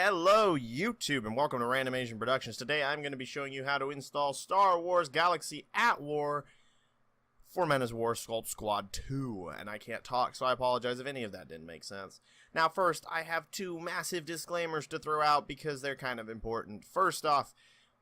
Hello YouTube and welcome to Random Asian Productions. Today I'm going to be showing you how to install Star Wars Galaxy at War for Menace War Sculpt Squad 2. And I can't talk, so I apologize if any of that didn't make sense. Now first, I have two massive disclaimers to throw out because they're kind of important. First off,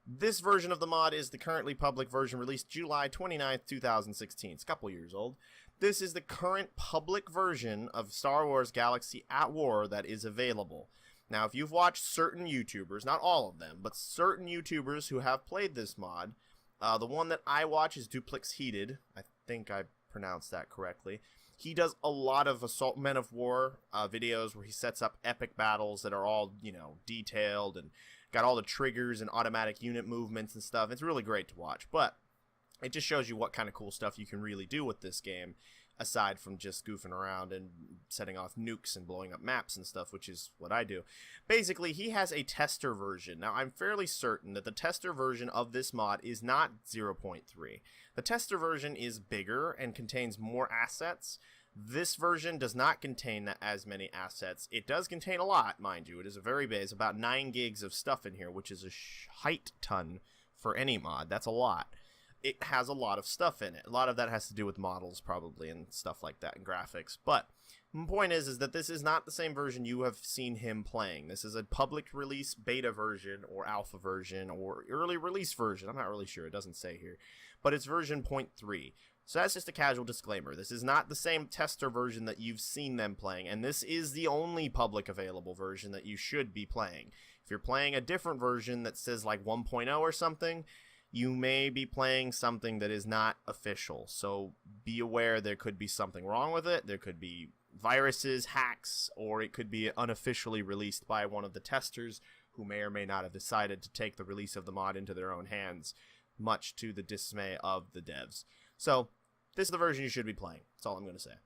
this version of the mod is the currently public version released July 29th, 2016. It's a couple years old. This is the current public version of Star Wars Galaxy at War that is available. Now, if you've watched certain YouTubers, not all of them, but certain YouTubers who have played this mod, the one that I watch is Duplex Heated. I think I pronounced that correctly. He does a lot of Assault Men of War videos where he sets up epic battles that are all, detailed and got all the triggers and automatic unit movements and stuff. It's really great to watch, but it just shows you what kind of cool stuff you can really do with this game, aside from just goofing around and setting off nukes and blowing up maps and stuff, which is what I do. Basically, he has a tester version. Now, I'm fairly certain that the tester version of this mod is not 0.3. The tester version is bigger and contains more assets. This version does not contain as many assets. It does contain a lot, mind you. It is a very big, it's about 9 gigs of stuff in here, which is a height ton for any mod. That's a lot. It has a lot of stuff in it. A lot of that has to do with models, probably, and stuff like that, and graphics. But the point is that this is not the same version you have seen him playing. This is a public release beta version, or alpha version, or early release version. I'm not really sure. It doesn't say here. But it's version 0.3. So that's just a casual disclaimer. This is not the same tester version that you've seen them playing, and this is the only public available version that you should be playing. If you're playing a different version that says like 1.0 or something, you may be playing something that is not official. So be aware there could be something wrong with it. There could be viruses, hacks, or it could be unofficially released by one of the testers who may or may not have decided to take the release of the mod into their own hands, much to the dismay of the devs. So this is the version you should be playing. That's all I'm going to say.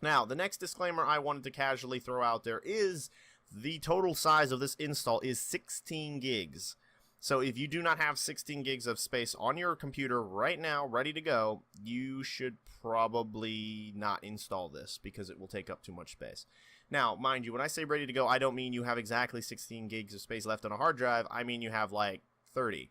Now, the next disclaimer I wanted to casually throw out there is the total size of this install is 16 gigs. So if you do not have 16 gigs of space on your computer right now, ready to go, you should probably not install this because it will take up too much space. Now, mind you, when I say ready to go, I don't mean you have exactly 16 gigs of space left on a hard drive. I mean you have like 30.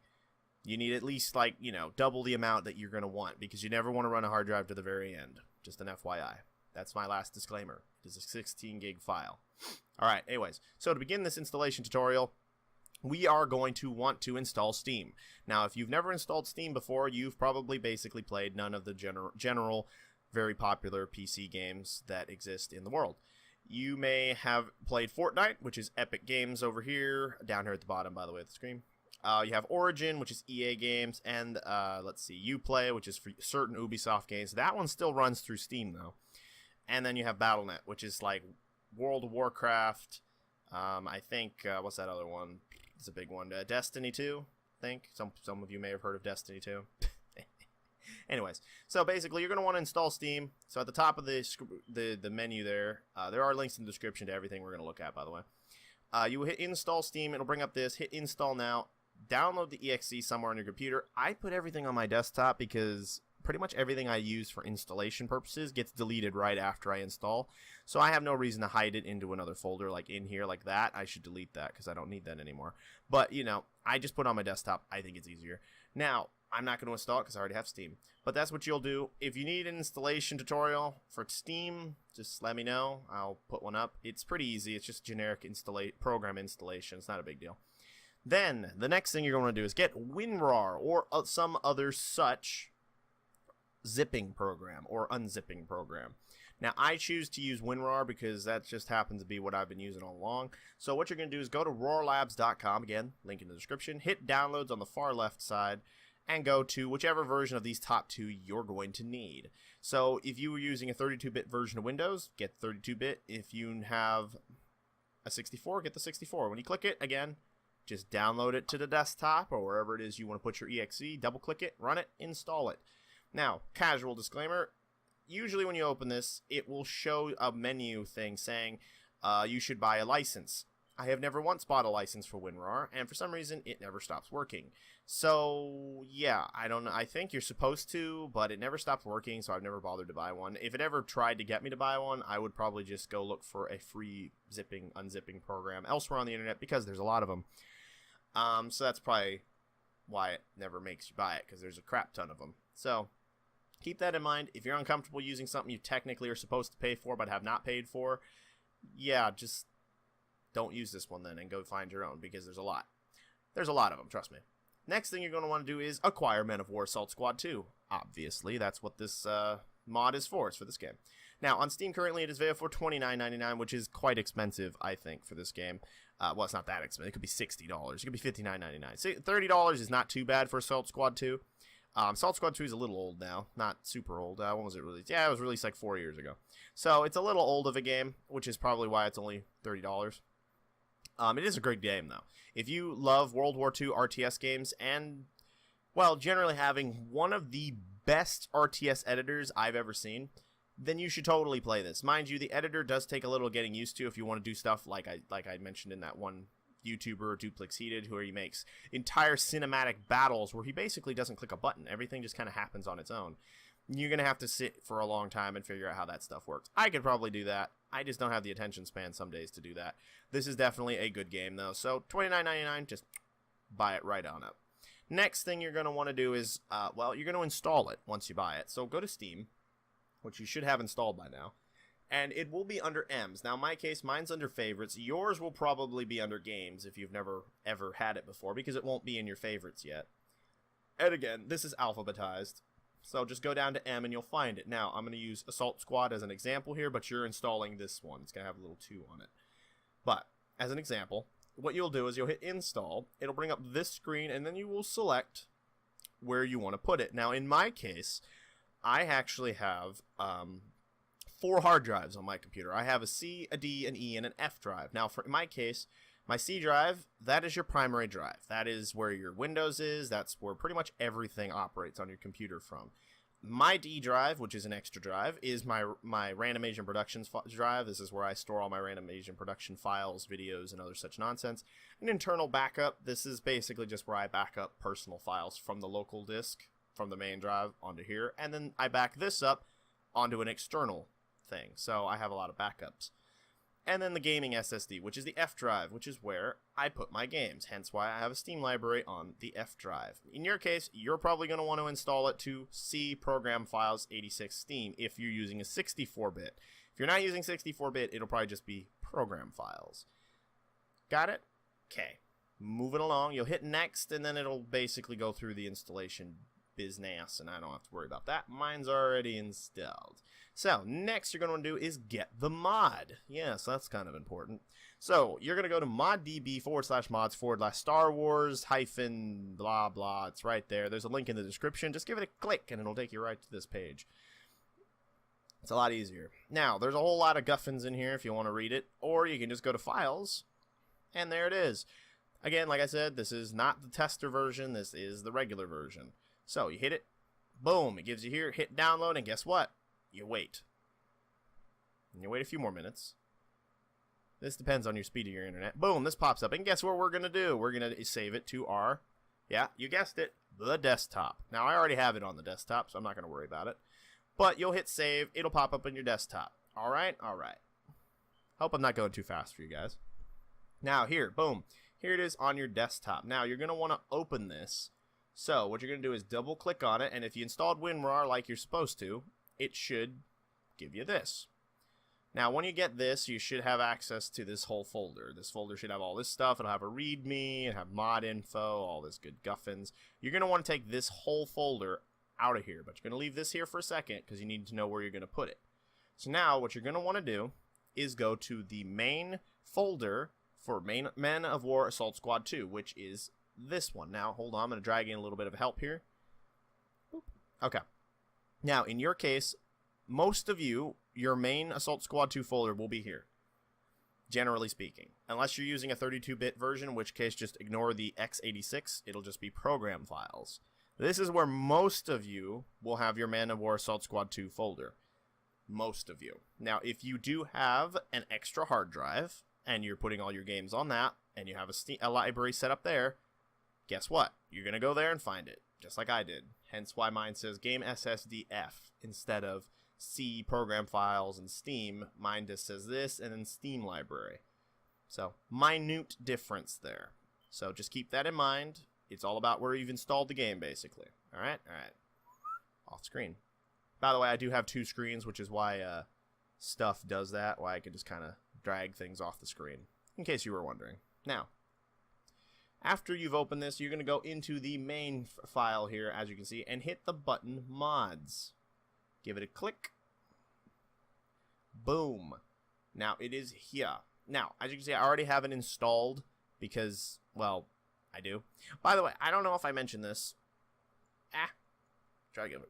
You need at least like, double the amount that you're going to want because you never want to run a hard drive to the very end. Just an FYI. That's my last disclaimer. It is a 16 gig file. All right, anyways, so to begin this installation tutorial, we are going to want to install Steam. Now, if you've never installed Steam before, you've probably basically played none of the general very popular PC games that exist in the world. You may have played Fortnite, which is Epic Games over here, down here at the bottom, by the way, of the screen. You have Origin, which is EA Games, and let's see, Uplay, which is for certain Ubisoft games. That one still runs through Steam, though. And then you have Battle.net, which is like World of Warcraft. I think, what's that other one? It's a big one. Destiny 2, I think. Some of you may have heard of Destiny 2. Anyways, so basically you're going to want to install Steam. So at the top of the menu there, there are links in the description to everything we're going to look at, by the way. You hit install Steam. It'll bring up this. Hit install now. Download the exe somewhere on your computer. I put everything on my desktop because pretty much everything I use for installation purposes gets deleted right after I install. So I have no reason to hide it into another folder like in here like that. I should delete that because I don't need that anymore. But, I just put it on my desktop. I think it's easier. Now, I'm not going to install it because I already have Steam. But that's what you'll do. If you need an installation tutorial for Steam, just let me know. I'll put one up. It's pretty easy. It's just generic program installation. It's not a big deal. Then, the next thing you're going to do is get WinRAR or some other such zipping program or unzipping program. Now, I choose to use WinRAR because that just happens to be what I've been using all along. So what you're going to do is go to roarlabs.com, again, link in the description, hit downloads on the far left side, and go to whichever version of these top two you're going to need. So if you were using a 32-bit version of Windows, get 32-bit. If you have a 64, get the 64. When you click it, again, just download it to the desktop or wherever it is you want to put your exe, double-click it, run it, install it. Now, casual disclaimer, usually when you open this, it will show a menu thing saying you should buy a license. I have never once bought a license for WinRAR, and for some reason, it never stops working. So, yeah, I don't know. I think you're supposed to, but it never stopped working, so I've never bothered to buy one. If it ever tried to get me to buy one, I would probably just go look for a free unzipping program elsewhere on the internet, because there's a lot of them. So that's probably why it never makes you buy it, because there's a crap ton of them. So, keep that in mind. If you're uncomfortable using something you technically are supposed to pay for but have not paid for, yeah, just don't use this one then and go find your own, because there's a lot. There's a lot of them, trust me. Next thing you're going to want to do is acquire Men of War Assault Squad 2. Obviously, that's what this mod is for. It's for this game. Now, on Steam currently, it is available for $29.99, which is quite expensive, I think, for this game. Well, it's not that expensive. It could be $60. It could be $59.99. So $30 is not too bad for Assault Squad 2. Assault Squad 2 is a little old now. Not super old. When was it released? Yeah, it was released like 4 years ago. So it's a little old of a game, which is probably why it's only $30. It is a great game, though. If you love World War II RTS games and, well, generally having one of the best RTS editors I've ever seen, then you should totally play this. Mind you, the editor does take a little getting used to if you want to do stuff like I mentioned in that one YouTuber, Duplex Heated, where he makes entire cinematic battles where he basically doesn't click a button. Everything just kind of happens on its own. You're going to have to sit for a long time and figure out how that stuff works. I could probably do that. I just don't have the attention span some days to do that. This is definitely a good game, though. So $29.99, just buy it right on up. Next thing you're going to want to do is, well, you're going to install it once you buy it. So go to Steam, which you should have installed by now. And it will be under M's. Now, in my case, mine's under favorites. Yours will probably be under games if you've never, ever had it before, because it won't be in your favorites yet. And again, this is alphabetized. So just go down to M and you'll find it. Now, I'm going to use Assault Squad as an example here, but you're installing this one. It's going to have a little 2 on it. But, as an example, what you'll do is you'll hit install. It'll bring up this screen, and then you will select where you want to put it. Now, in my case, I actually have 4 hard drives on my computer. I have a C, a D, an E, and an F drive. Now, in my case, my C drive, that is your primary drive. That is where your Windows is. That's where pretty much everything operates on your computer from. My D drive, which is an extra drive, is my Random Asian Productions drive. This is where I store all my Random Asian Production files, videos, and other such nonsense. An internal backup, this is basically just where I back up personal files from the local disk, from the main drive onto here, and then I back this up onto an external thing. So I have a lot of backups. And then the gaming SSD, which is the F drive, which is where I put my games, hence why I have a Steam library on the F drive. In your case, you're probably going to want to install it to C Program Files 86 Steam if you're using a 64-bit. If you're not using 64-bit, it'll probably just be Program Files. Got it? Okay. Moving along, you'll hit next, and then it'll basically go through the installation business, and I don't have to worry about that. Mine's already installed. So, next you're going to want to do is get the mod. Yes, that's kind of important. So, you're going to go to moddb/mods/Star Wars hyphen blah blah. It's right there. There's a link in the description. Just give it a click and it'll take you right to this page. It's a lot easier. Now, there's a whole lot of guffins in here if you want to read it, or you can just go to Files, and there it is. Again, like I said, this is not the tester version. This is the regular version. So, you hit it. Boom. It gives you here. Hit download, and guess what? You wait. And you wait a few more minutes. This depends on your speed of your internet. Boom, this pops up. And guess what we're going to do? We're going to save it to our, yeah, you guessed it, the desktop. Now, I already have it on the desktop, so I'm not going to worry about it. But you'll hit save. It'll pop up on your desktop. All right? All right. Hope I'm not going too fast for you guys. Now, here, boom. Here it is on your desktop. Now, you're going to want to open this. So, what you're going to do is double-click on it, and if you installed WinRAR like you're supposed to, it should give you this. Now, when you get this, you should have access to this whole folder. This folder should have all this stuff. It'll have a README, it'll have mod info, all this good guffins. You're going to want to take this whole folder out of here, but you're going to leave this here for a second because you need to know where you're going to put it. So now, what you're going to want to do is go to the main folder for Men of War Assault Squad 2, which is this one. Now, hold on, I'm going to drag in a little bit of help here. Okay. Now, in your case, most of you, your main Assault Squad 2 folder will be here, generally speaking. Unless you're using a 32-bit version, in which case just ignore the x86, it'll just be program files. This is where most of you will have your Man of War Assault Squad 2 folder. Most of you. Now, if you do have an extra hard drive, and you're putting all your games on that, and you have a library set up there, guess what? You're going to go there and find it, just like I did. Hence why mine says Game SSDF instead of C program files and Steam. Mine just says this and then Steam library. So, minute difference there. So, just keep that in mind. It's all about where you've installed the game, basically. Alright? Alright. Off screen. By the way, I do have 2 screens, which is why stuff does that. Why I can just kind of drag things off the screen. In case you were wondering. Now, after you've opened this, you're going to go into the main file here, as you can see, and hit the button Mods. Give it a click. Boom. Now, it is here. Now, as you can see, I already have it installed because, well, I do. By the way, I don't know if I mentioned this. Try to give it.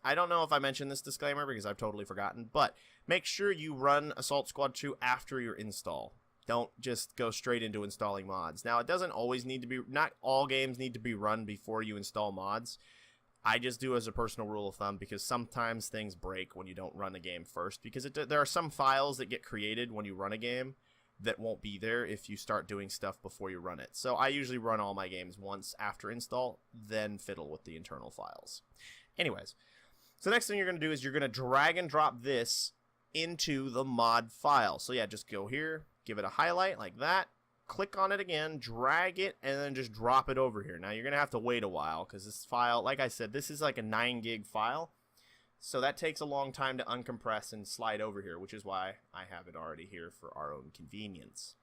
I don't know if I mentioned this disclaimer because I've totally forgotten, but make sure you run Assault Squad 2 after your install. Don't just go straight into installing mods. Now, it doesn't always need to be, not all games need to be run before you install mods. I just do as a personal rule of thumb because sometimes things break when you don't run a game first because there are some files that get created when you run a game that won't be there if you start doing stuff before you run it. So I usually run all my games once after install, then fiddle with the internal files. Anyways, so the next thing you're going to do is you're going to drag and drop this into the mod file. So yeah, just go here, give it a highlight like that, click on it again, drag it, and then just drop it over here. Now you're going to have to wait a while because this file, like I said, this is like a 9 gig file. So that takes a long time to uncompress and slide over here, which is why I have it already here for our own convenience.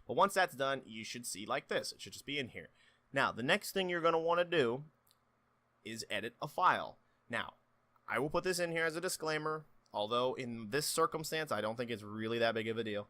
But once that's done, you should see like this. It should just be in here. Now, the next thing you're going to want to do is edit a file. Now, I will put this in here as a disclaimer, although in this circumstance, I don't think it's really that big of a deal.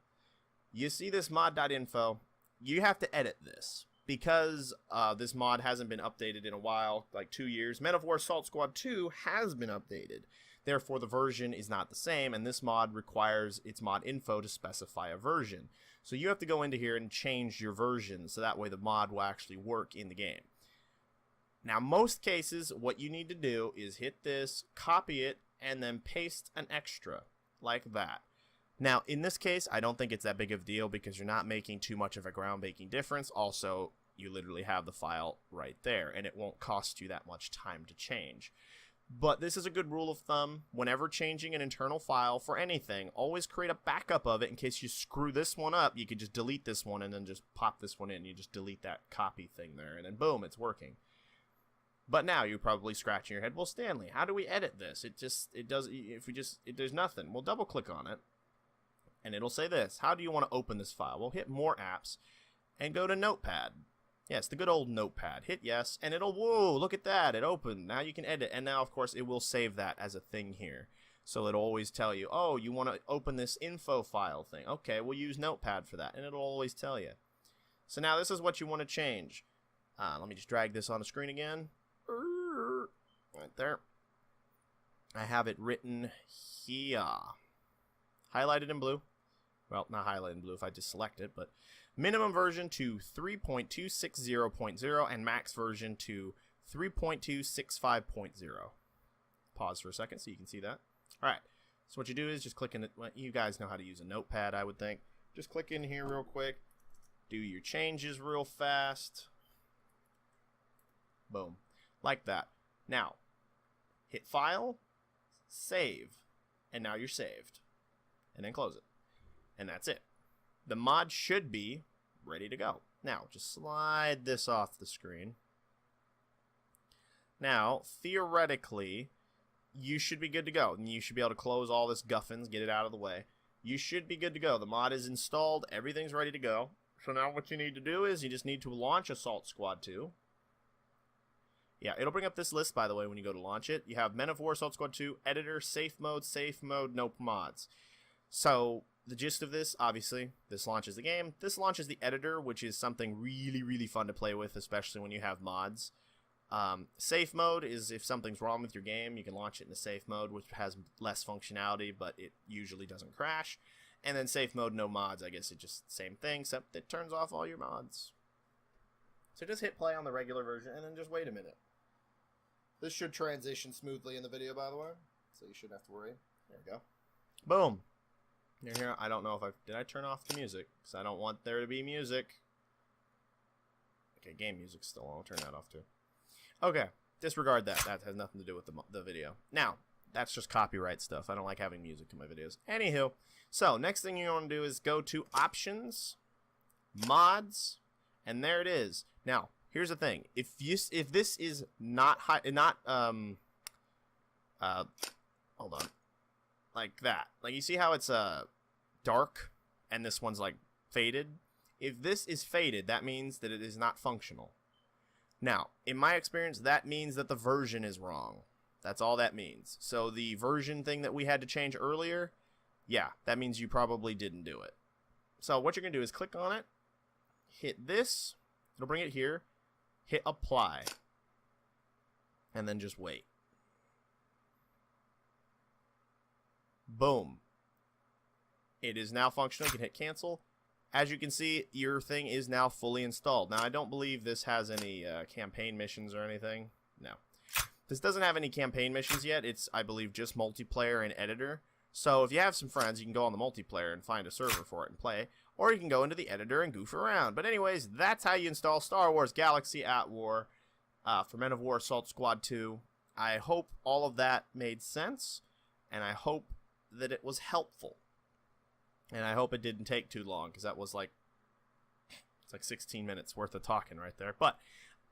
You see this mod.info, you have to edit this. Because this mod hasn't been updated in a while, like 2 years, Men of War Assault Squad 2 has been updated. Therefore, the version is not the same, and this mod requires its mod info to specify a version. So you have to go into here and change your version, so that way the mod will actually work in the game. Now, most cases, what you need to do is hit this, copy it, and then paste an extra, like that. Now, in this case, I don't think it's that big of a deal because you're not making too much of a groundbreaking difference. Also, you literally have the file right there, and it won't cost you that much time to change. But this is a good rule of thumb. Whenever changing an internal file for anything, always create a backup of it in case you screw this one up. You could just delete this one and then just pop this one in. You just delete that copy thing there, and then boom, it's working. But now you're probably scratching your head. Well, Stanley, how do we edit this? There's nothing. Well, double click on it. And it'll say this. How do you want to open this file? Well, hit More Apps and go to Notepad. Yes, the good old Notepad. Hit yes, and it'll, whoa, look at that. It opened. Now you can edit. And now, of course, it will save that as a thing here. So it'll always tell you, oh, you want to open this info file thing. Okay, we'll use Notepad for that. And it'll always tell you. So now this is what you want to change. Let me just drag this on the screen again. Right there. I have it written here. Highlighted in blue. Well, not highlighted in blue if I just select it, but minimum version to 3.260.0 and max version to 3.265.0. Pause for a second so you can see that. Alright, so what you do is just click in it. Well, you guys know how to use a notepad, I would think. Just click in here real quick. Do your changes real fast. Boom. Like that. Now, hit File, Save, and now you're saved. And then close it. And that's it. The mod should be ready to go. Now, just slide this off the screen. Now, theoretically, you should be good to go. And you should be able to close all this guffins, get it out of the way. You should be good to go. The mod is installed. Everything's ready to go. So now what you need to do is you just need to launch Assault Squad 2. Yeah, it'll bring up this list, by the way, when you go to launch it. You have Men of War Assault Squad 2, Editor, Safe Mode, no mods. So, the gist of this, obviously, this launches the game. This launches the editor, which is something really, really fun to play with, especially when you have mods. Safe mode is if something's wrong with your game, you can launch it in a safe mode, which has less functionality, but it usually doesn't crash. And then safe mode, no mods, I guess it's just same thing, except it turns off all your mods. So just hit play on the regular version, and then just wait a minute. This should transition smoothly in the video, by the way, so you shouldn't have to worry. There we go. Boom. You're here. I don't know if did I turn off the music? Because I don't want there to be music. Okay, game music's still on. I'll turn that off too. Okay, disregard that. That has nothing to do with the video. Now, that's just copyright stuff. I don't like having music in my videos. Anywho, so next thing you want to do is go to Options, Mods, and there it is. Now, here's the thing. If this is not hold on, like that. Like, you see how it's dark and this one's like faded? If this is faded, that means that it is not functional. Now, in my experience, that means that the version is wrong. That's all that means. So the version thing that we had to change earlier, yeah, that means you probably didn't do it. So what you're going to do is click on it, hit this, it'll bring it here, hit apply, and then just wait. Boom. It is now functional. You can hit cancel. As you can see, your thing is now fully installed. Now, I don't believe this has any campaign missions or anything. No. This doesn't have any campaign missions yet. It's, I believe, just multiplayer and editor. So if you have some friends, you can go on the multiplayer and find a server for it and play. Or you can go into the editor and goof around. But anyways, that's how you install Star Wars Galaxy at War for Men of War Assault Squad 2. I hope all of that made sense. And I hope that it was helpful. And I hope it didn't take too long, because that was like, it's like 16 minutes worth of talking right there. But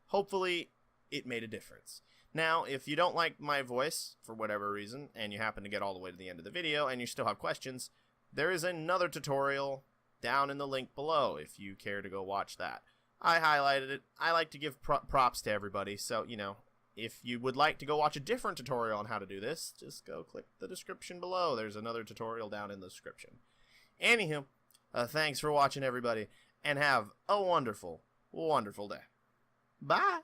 hopefully it made a difference. Now, if you don't like my voice for whatever reason, and you happen to get all the way to the end of the video, and you still have questions, there is another tutorial down in the link below if you care to go watch that. I highlighted it. I like to give props to everybody, so, you know, if you would like to go watch a different tutorial on how to do this, just go click the description below. There's another tutorial down in the description. Anywho, thanks for watching, everybody, and have a wonderful, wonderful day. Bye!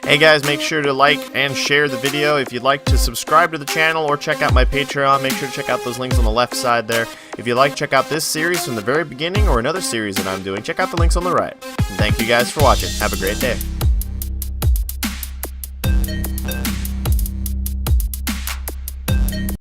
Hey guys, make sure to like and share the video. If you'd like to subscribe to the channel or check out my Patreon, make sure to check out those links on the left side there. If you'd like to check out this series from the very beginning or another series that I'm doing, check out the links on the right. And thank you guys for watching. Have a great day.